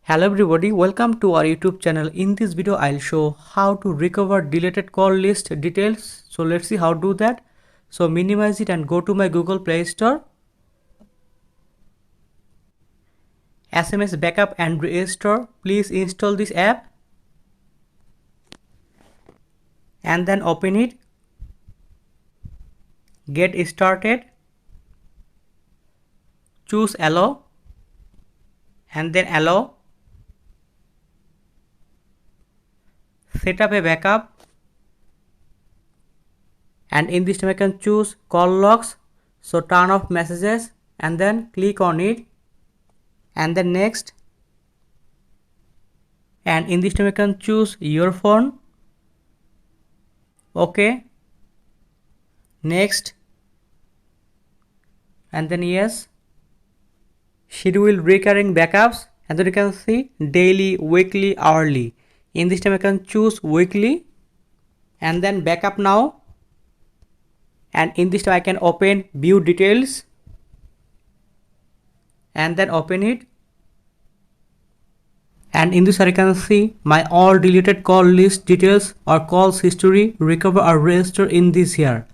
Hello everybody, welcome to our YouTube channel. In this video I'll show how to recover deleted call list details. So let's see how to do that. So minimize it and go to my Google Play Store. SMS backup and restore. Please install this app and then open it. Get started. Choose allow and then allow. Set up a backup, and in this time I can choose call logs, so turn off messages and then click on it and then next, and in this time I can choose your phone, okay, next, and then yes, schedule recurring backups, and then you can see daily, weekly, hourly. In this time I can choose weekly and then backup now, and in this time I can open view details and then open it, and in this I can see my all deleted call list details or calls history, recover or restore in this here.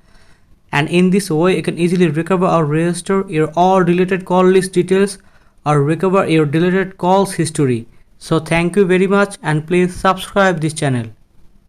And in this way you can easily recover or restore your all deleted call list details or recover your deleted calls history. So thank you very much and please subscribe this channel.